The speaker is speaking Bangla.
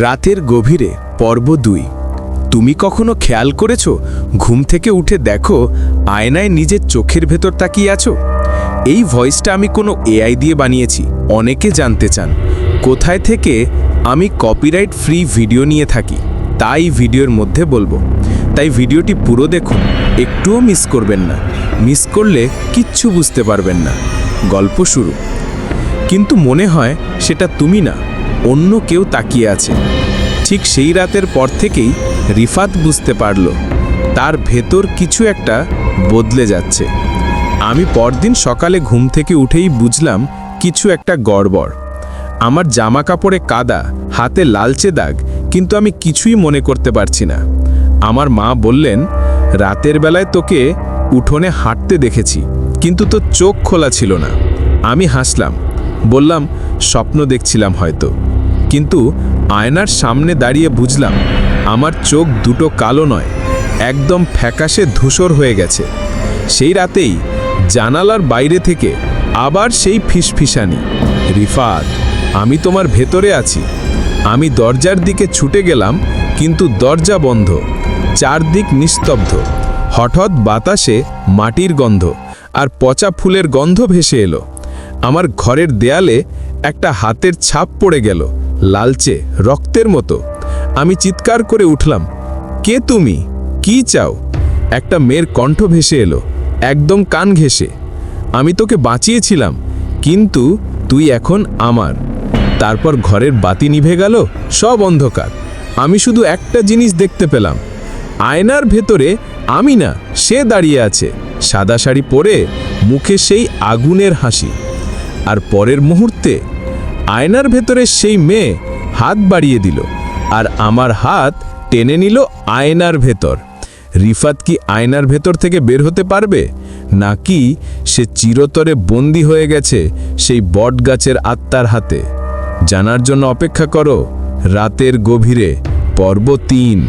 রাতের গভীরে পর্ব ২। তুমি কখনো খেয়াল করেছো ঘুম থেকে উঠে দেখো আয়নায় নিজের চোখের ভেতর তাকিয়ে আছো? এই ভয়েসটা আমি কোনো এআই দিয়ে বানিয়েছি। অনেকে জানতে চান কোথায় থেকে আমি কপিরাইট ফ্রি ভিডিও নিয়ে থাকি, তাই ভিডিওর মধ্যে বলবো। তাই ভিডিওটি পুরো দেখুন, একটুও মিস করবেন না। মিস করলে কিচ্ছু বুঝতে পারবেন না। গল্প শুরু। কিন্তু মনে হয় সেটা তুমি না, অন্য কেউ তাকিয়ে আছে। ঠিক সেই রাতের পর থেকেই রিফাত বুঝতে পারল তার ভেতর কিছু একটা বদলে যাচ্ছে। আমি পরদিন সকালে ঘুম থেকে উঠেই বুঝলাম কিছু একটা গড়বড়। আমার জামা কাপড়ে কাদা, হাতে লালচে দাগ, কিন্তু আমি কিছুই মনে করতে পারছি না। আমার মা বললেন, রাতের বেলায় তোকে উঠোনে হাঁটতে দেখেছি, কিন্তু তোর চোখ খোলা ছিল না। আমি হাসলাম, বললাম স্বপ্ন দেখছিলাম হয়তো। কিন্তু আয়নার সামনে দাঁড়িয়ে বুঝলাম আমার চোখ দুটো কালো নয়, একদম ফ্যাকাশে ধূসর হয়ে গেছে। সেই রাতেই জানালার বাইরে থেকে আবার সেই ফিসফিসানি, রিফাত আমি তোমার ভেতরে আছি। আমি দরজার দিকে ছুটে গেলাম, কিন্তু দরজা বন্ধ, চারদিক নিস্তব্ধ। হঠাৎ বাতাসে মাটির গন্ধ আর পচা ফুলের গন্ধ ভেসে এলো। আমার ঘরের দেয়ালে একটা হাতের ছাপ পড়ে গেল, লালচে রক্তের মতো। আমি চিৎকার করে উঠলাম, কে তুমি, কি চাও? একটা মেয়ের কণ্ঠ ভেসে এলো, একদম কান ঘেঁষে, আমি তোকে বাঁচিয়েছিলাম, কিন্তু তুই এখন আমার। তারপর ঘরের বাতি নিভে গেল, সব অন্ধকার। আমি শুধু একটা জিনিস দেখতে পেলাম, আয়নার ভেতরে আমি না, সে দাঁড়িয়ে আছে, সাদা শাড়ি পরে, মুখে সেই আগুনের হাসি। আর পরের মুহূর্তে আয়নার ভেতরে সেই মেয়ে হাত বাড়িয়ে দিল, আর আমার হাত টেনে নিল আয়নার ভেতর। রিফাত কি আয়নার ভেতর থেকে বের হতে পারবে, নাকি সে চিরতরে বন্দী হয়ে গেছে সেই বটগাছের আত্মার হাতে? জানার জন্য অপেক্ষা করো রাতের গভীরে পর্ব ৩।